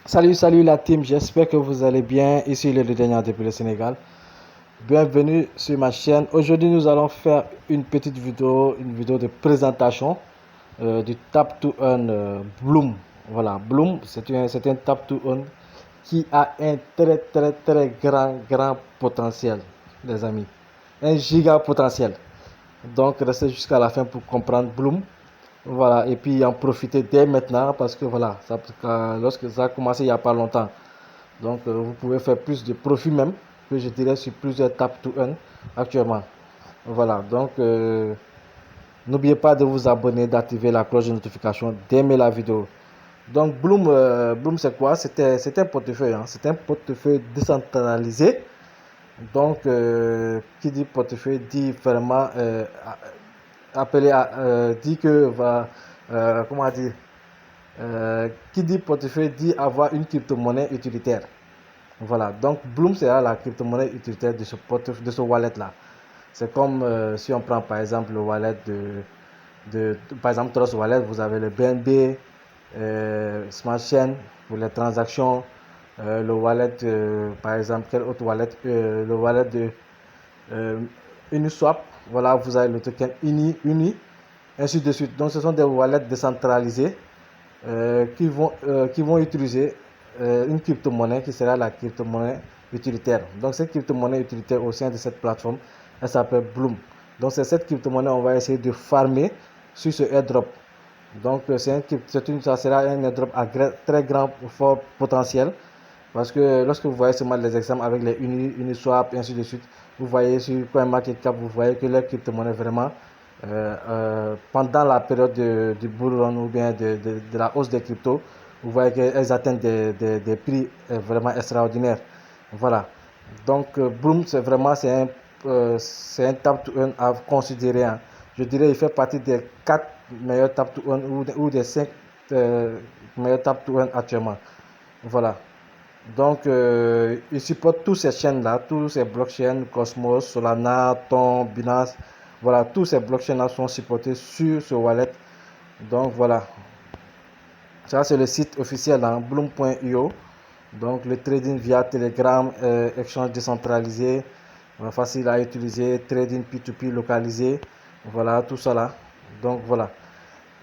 Salut la team, j'espère que vous allez bien. Ici le dernier depuis le Sénégal. Bienvenue sur ma chaîne. Aujourd'hui, nous allons faire une petite vidéo, de présentation du Tap to Earn Bloom. Voilà, Bloom, c'est un Tap to Earn qui a un très grand potentiel, les amis. Un giga potentiel. Donc, restez jusqu'à la fin pour comprendre Bloom. Voilà, et puis en profiter dès maintenant parce que voilà, lorsque ça a commencé il n'y a pas longtemps. Donc, vous pouvez faire plus de profit même, que je dirais sur plusieurs tap to earn actuellement. Voilà, donc n'oubliez pas de vous abonner, d'activer la cloche de notification, d'aimer la vidéo. Donc, Bloom c'est quoi? C'est un portefeuille, hein. C'est un portefeuille décentralisé. Donc, qui dit portefeuille dit vraiment dit que va, comment dire, qui dit portefeuille dit avoir une crypto-monnaie utilitaire. Voilà, donc Bloom c'est la crypto-monnaie utilitaire de de ce wallet-là. C'est comme si on prend par exemple le wallet par exemple Trust Wallet, vous avez le BNB, Smart Chain pour les transactions, le wallet, par exemple, quel autre wallet, le wallet de Uniswap, voilà, vous avez le token Uni, ainsi de suite. Donc ce sont des wallets décentralisés qui vont utiliser une crypto-monnaie qui sera la crypto-monnaie utilitaire. Donc cette crypto-monnaie utilitaire au sein de cette plateforme, elle s'appelle Bloom. Donc c'est cette crypto-monnaie on va essayer de farmer sur ce airdrop. Donc ça sera un airdrop à très grand fort potentiel parce que lorsque vous voyez seulement les exemples avec les Uniswap et ainsi de suite, vous voyez sur CoinMarketCap, vous voyez que leur crypto-monnaie vraiment pendant la période du bull run ou bien de la hausse des cryptos, vous voyez qu'elles atteignent des prix vraiment extraordinaires. Voilà. Donc, Bloom, c'est un tap to earn à considérer, hein. Je dirais il fait partie des 4 meilleurs tap to earn ou des 5 meilleurs tap to earn actuellement. Voilà. Donc, il supporte toutes ces chaînes-là, tous ces blockchains, Cosmos, Solana, Ton, Binance. Voilà, tous ces blockchains-là sont supportés sur ce wallet. Donc, voilà. Ça, c'est le site officiel, hein, bloom.io. Donc, le trading via Telegram, échange décentralisé, facile à utiliser, trading P2P localisé. Voilà, tout ça là. Donc, voilà.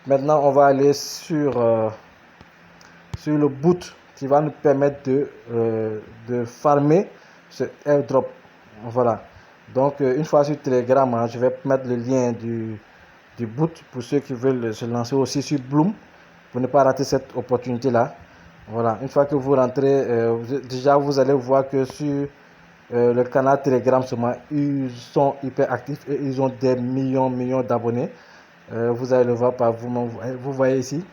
Maintenant, on va aller sur le boot qui va nous permettre de farmer ce airdrop. Voilà. Donc, une fois sur Telegram, hein, je vais mettre le lien du boot pour ceux qui veulent se lancer aussi sur Bloom pour ne pas rater cette opportunité-là. Voilà. Une fois que vous rentrez, déjà vous allez voir que sur le canal Telegram, ils sont hyper actifs et ils ont des millions d'abonnés. Vous allez le voir par vous-même. Vous voyez ici,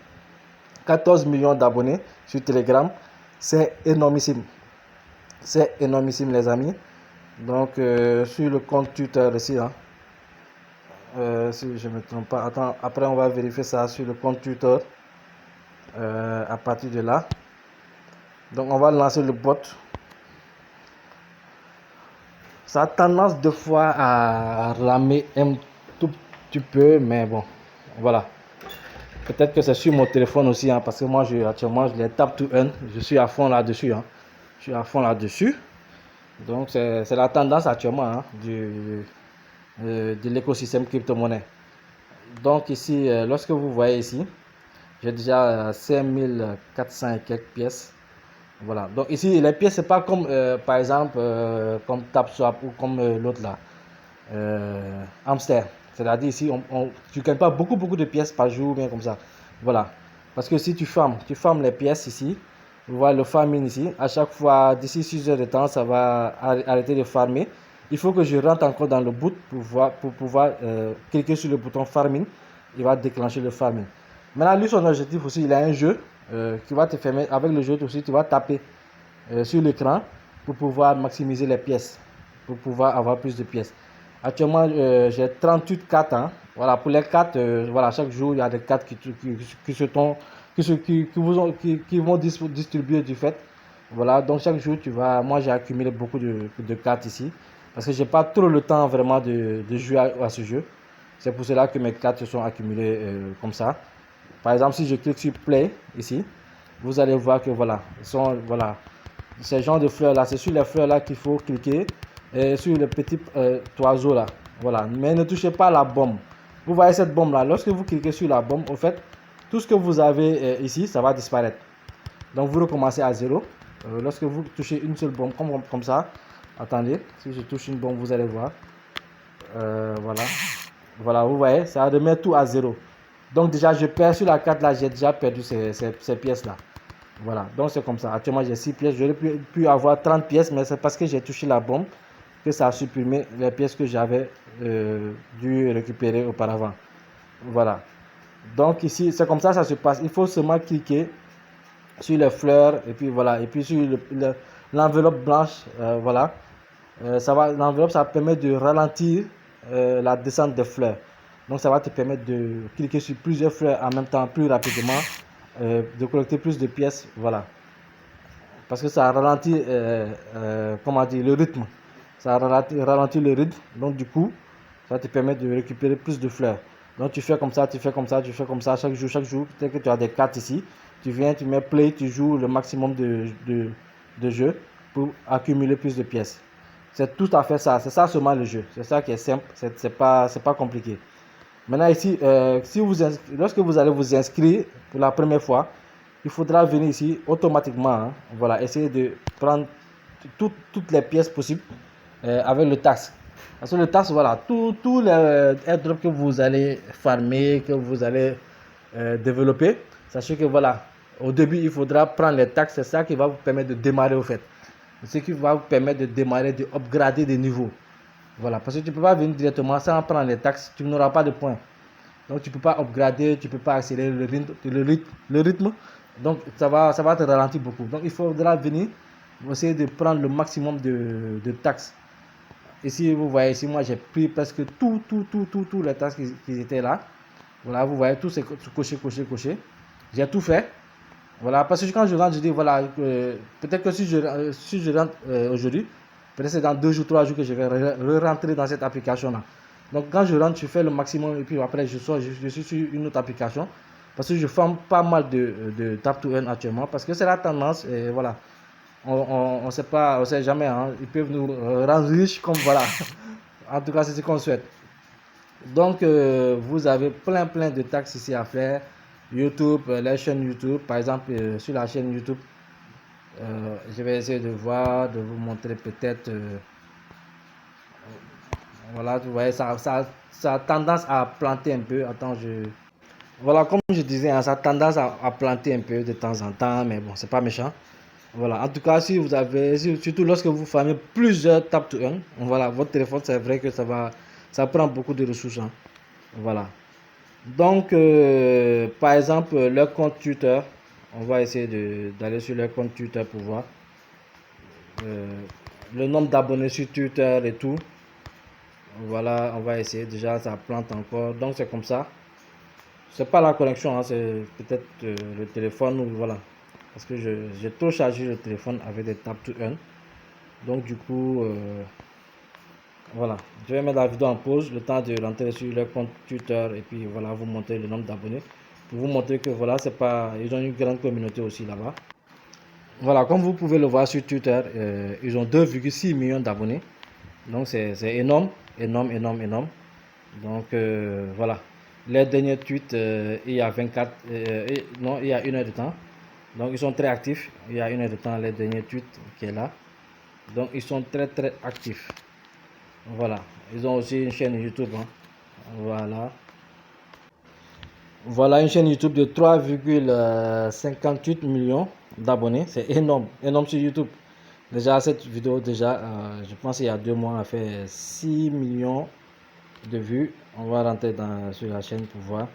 14 millions d'abonnés sur Telegram. C'est énormissime. C'est énormissime, les amis. Donc, sur le compte Twitter aussi, hein, si je ne me trompe pas. Attends, après, on va vérifier ça sur le compte Twitter. À partir de là. Donc, on va lancer le bot. Ça a tendance de fois à ramer un tout petit peu, mais bon, voilà. Peut-être que c'est sur mon téléphone aussi, hein, parce que moi, actuellement, je les tape to earn. Je suis à fond là-dessus. Hein. Je suis à fond là-dessus. Donc, c'est la tendance actuellement, hein, de l'écosystème crypto-monnaie. Donc, ici, lorsque vous voyez ici, j'ai déjà 5400 et quelques pièces. Voilà. Donc, ici, les pièces, c'est pas comme, par exemple, comme TapSwap ou comme l'autre là, Hamster. C'est-à-dire ici, tu ne gagnes pas beaucoup de pièces par jour, bien comme ça. Voilà. Parce que si tu farmes les pièces ici, vous voyez le farming ici, à chaque fois, d'ici 6 heures de temps, ça va arrêter de farmer. Il faut que je rentre encore dans le boot pour pouvoir cliquer sur le bouton farming. Il va déclencher le farming. Maintenant, lui, son objectif aussi, il a un jeu qui va te permettre, avec le jeu aussi, tu vas taper sur l'écran pour pouvoir maximiser les pièces, pour pouvoir avoir plus de pièces. Actuellement, j'ai 38 cartes, hein. Voilà, pour les cartes, voilà, chaque jour, il y a des cartes qui vont distribuer du fait. Voilà, donc chaque jour, moi j'ai accumulé beaucoup de cartes ici. Parce que j'ai pas trop le temps vraiment de jouer à ce jeu. C'est pour cela que mes cartes se sont accumulées comme ça. Par exemple, si je clique sur Play ici, vous allez voir que voilà, voilà, ces genres de fleurs là, c'est sur les fleurs là qu'il faut cliquer, et sur le petit oiseau là, voilà, mais ne touchez pas la bombe. Vous voyez cette bombe là, lorsque vous cliquez sur la bombe, au fait, tout ce que vous avez ici, ça va disparaître. Donc vous recommencez à zéro. Lorsque vous touchez une seule bombe comme ça, attendez, si je touche une bombe, vous allez voir. Voilà. Voilà, vous voyez, ça remet tout à zéro. Donc déjà, je perds sur la carte là, j'ai déjà perdu ces pièces là. Voilà, donc c'est comme ça. Actuellement, j'ai 6 pièces. J'aurais pu avoir 30 pièces, mais c'est parce que j'ai touché la bombe que ça a supprimé les pièces que j'avais dû récupérer auparavant. Voilà. Donc ici, c'est comme ça se passe. Il faut seulement cliquer sur les fleurs et puis voilà. Et puis sur l'enveloppe blanche, voilà. L'enveloppe, ça permet de ralentir la descente des fleurs. Donc ça va te permettre de cliquer sur plusieurs fleurs en même temps plus rapidement, de collecter plus de pièces, voilà. Parce que ça ralentit, comment dire, le rythme. Ça ralentit le rythme, donc du coup, ça te permet de récupérer plus de fleurs. Donc tu fais comme ça, tu fais comme ça, tu fais comme ça, chaque jour, peut-être que tu as des cartes ici, tu viens, tu mets play, tu joues le maximum de jeux pour accumuler plus de pièces. C'est tout à fait ça, c'est ça seulement le jeu, c'est ça qui est simple, c'est pas compliqué. Maintenant ici, lorsque vous allez vous inscrire pour la première fois, il faudra venir ici automatiquement, hein, voilà, essayer de prendre toutes les pièces possibles avec le tax. Parce que le tax, voilà, tous les airdrops que vous allez farmer, que vous allez développer, sachez que voilà, au début, il faudra prendre les taxes, c'est ça qui va vous permettre de démarrer au fait. Ce qui va vous permettre de démarrer, de upgrader des niveaux. Voilà, parce que tu ne peux pas venir directement sans prendre les taxes, tu n'auras pas de points. Donc tu ne peux pas upgrader, tu ne peux pas accélérer le rythme. Donc ça va te ralentir beaucoup. Donc il faudra venir essayer de prendre le maximum de taxes. Ici, vous voyez, ici, moi j'ai pris presque tous les taxes qui étaient là. Voilà, vous voyez, tout c'est coché. J'ai tout fait. Voilà, parce que quand je rentre, je dis, voilà, peut-être que si je rentre aujourd'hui, peut-être c'est dans 2 jours, 3 jours que je vais rentrer dans cette application-là. Donc quand je rentre, je fais le maximum et puis après je sors, je suis sur une autre application. Parce que je forme pas mal de tap to earn actuellement, parce que c'est la tendance, et voilà. On sait pas, on sait jamais, hein. Ils peuvent nous rendre riches comme voilà. En tout cas, c'est ce qu'on souhaite. Donc, vous avez plein de taxes ici à faire. YouTube, la chaîne YouTube, par exemple, sur la chaîne YouTube, je vais essayer de voir, de vous montrer peut-être. Voilà, vous voyez, ça a tendance à planter un peu. Attends, voilà, comme je disais, hein, ça a tendance à planter un peu de temps en temps, mais bon, c'est pas méchant. Voilà, en tout cas, si vous avez, surtout lorsque vous farmez plusieurs tap to earn, voilà, votre téléphone, c'est vrai que ça prend beaucoup de ressources, hein. Voilà. Donc, par exemple, leur compte Twitter, on va essayer d'aller sur leur compte Twitter pour voir le nombre d'abonnés sur Twitter et tout. Voilà, on va essayer. Déjà, ça plante encore. Donc, c'est comme ça. C'est pas la connexion, hein, c'est peut-être le téléphone ou voilà. Parce que j'ai trop chargé le téléphone avec des tap to earn. Donc, du coup, voilà. Je vais mettre la vidéo en pause, le temps de rentrer sur leur compte Twitter et puis voilà, vous montrer le nombre d'abonnés. Pour vous montrer que voilà, c'est pas. Ils ont une grande communauté aussi là-bas. Voilà, comme vous pouvez le voir sur Twitter, ils ont 2,6 millions d'abonnés. Donc, c'est énorme. Donc, voilà. Les derniers tweets, il y a 24, non, il y a 1 heure de temps. Donc, ils sont très actifs. Il y a 1 heure de temps, les derniers tweets qui est là. Donc, ils sont très actifs. Voilà. Ils ont aussi une chaîne YouTube, hein. Voilà. Voilà une chaîne YouTube de 3,58 millions d'abonnés. C'est énorme. Énorme sur YouTube. Déjà, cette vidéo, je pense il y a 2 mois, a fait 6 millions de vues. On va rentrer sur la chaîne pour voir.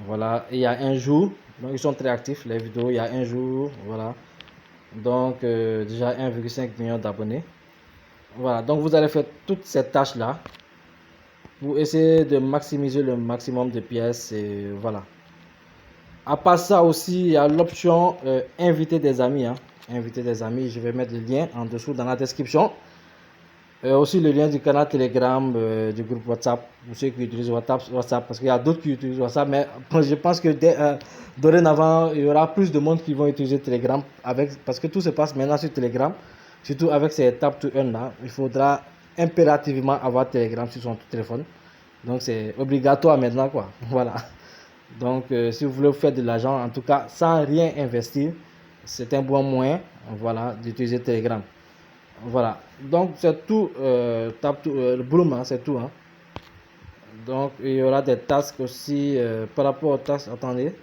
Voilà, il y a un jour, donc ils sont très actifs les vidéos, il y a un jour, voilà. Donc déjà 1,5 million d'abonnés. Voilà, donc vous allez faire toutes ces tâches là pour essayer de maximiser le maximum de pièces et voilà. À part ça aussi, il y a l'option inviter des amis, hein. Inviter des amis, je vais mettre le lien en dessous dans la description. Aussi le lien du canal Telegram, du groupe WhatsApp, pour ceux qui utilisent WhatsApp, parce qu'il y a d'autres qui utilisent WhatsApp, mais je pense que dorénavant, il y aura plus de monde qui vont utiliser Telegram, parce que tout se passe maintenant sur Telegram, surtout avec ces Tap to Earn là. Il faudra impérativement avoir Telegram sur son téléphone. Donc c'est obligatoire maintenant, quoi. Voilà. Donc si vous voulez faire de l'argent, en tout cas sans rien investir, c'est un bon moyen, voilà, d'utiliser Telegram. Voilà. Donc c'est tout, le Bloom, hein, c'est tout. Hein. Donc il y aura des tasks aussi par rapport aux taxes. Attendez.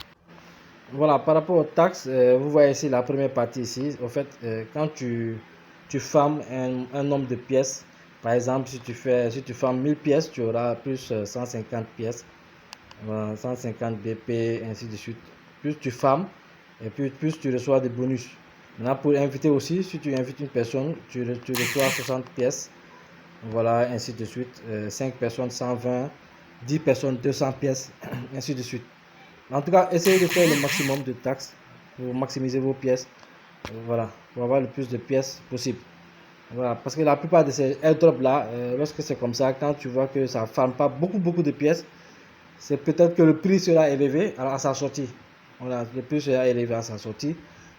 Voilà, par rapport aux taxes, vous voyez ici la première partie ici. Au fait, quand tu farmes un nombre de pièces, par exemple, si tu farmes 1000 pièces, tu auras plus 150 pièces. 150 BP, ainsi de suite. Plus tu farmes, et plus tu reçois des bonus. Maintenant, pour inviter aussi, si tu invites une personne, tu reçois 60 pièces. Voilà, ainsi de suite. 5 personnes, 120. 10 personnes, 200 pièces, ainsi de suite. En tout cas, essayez de faire le maximum de taxes pour maximiser vos pièces. Voilà, pour avoir le plus de pièces possible. Voilà, parce que la plupart de ces airdrops là, lorsque c'est comme ça, quand tu vois que ça ne farme pas beaucoup de pièces, c'est peut-être que le prix sera élevé à sa sortie. Voilà, le prix sera élevé à sa sortie.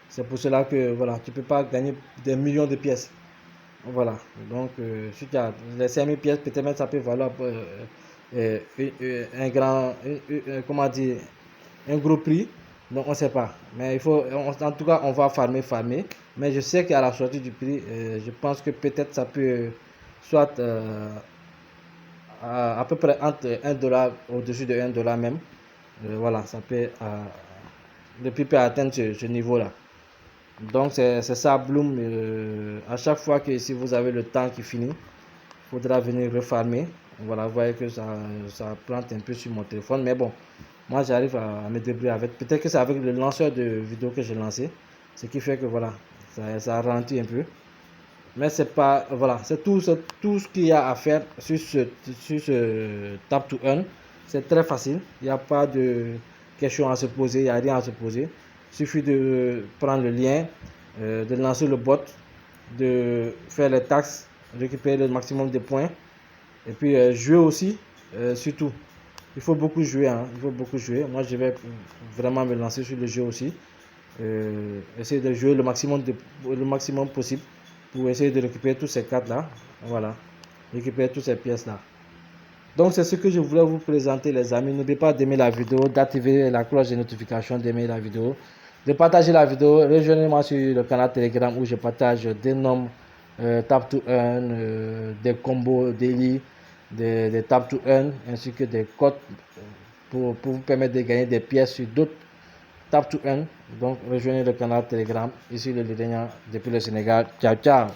C'est pour cela que voilà, tu ne peux pas gagner des millions de pièces. Voilà, donc si tu as les 5000 pièces, peut-être même ça peut valoir un grand, comment dire, un gros prix. Donc on ne sait pas. Mais il faut, en tout cas, on va farmer. Mais je sais qu'à la sortie du prix, je pense que peut-être ça peut soit à peu près entre 1 dollar, au-dessus de 1 dollar même. Voilà, ça peut, le prix peut atteindre ce niveau-là. Donc c'est ça Bloom. À chaque fois que si vous avez le temps qui finit, il faudra venir refarmer. Voilà, vous voyez que ça plante un peu sur mon téléphone. Mais bon, moi j'arrive à me débrouiller avec. Peut-être que c'est avec le lanceur de vidéo que j'ai lancé. Ce qui fait que voilà, ça ralentit un peu. Mais c'est pas, voilà, c'est tout ce qu'il y a à faire sur ce Tap to Earn. C'est très facile. Il n'y a pas de questions à se poser, il n'y a rien à se poser. Il suffit de prendre le lien, de lancer le bot, de faire les taxes, récupérer le maximum de points. Et puis jouer aussi, surtout. Il faut beaucoup jouer, hein, il faut beaucoup jouer. Moi, je vais vraiment me lancer sur le jeu aussi. Essayer de jouer le maximum possible pour essayer de récupérer toutes ces cartes là, voilà, récupérer toutes ces pièces là. Donc c'est ce que je voulais vous présenter les amis. N'oubliez pas d'aimer la vidéo, d'activer la cloche de notification, d'aimer la vidéo, de partager la vidéo. Rejoignez-moi sur le canal Telegram où je partage des nombres tap to earn, des combos daily, des tap to earn, ainsi que des codes pour vous permettre de gagner des pièces sur d'autres tap to earn. Donc rejoignez le canal Telegram, ici le Lidénian depuis le Sénégal. Ciao ciao.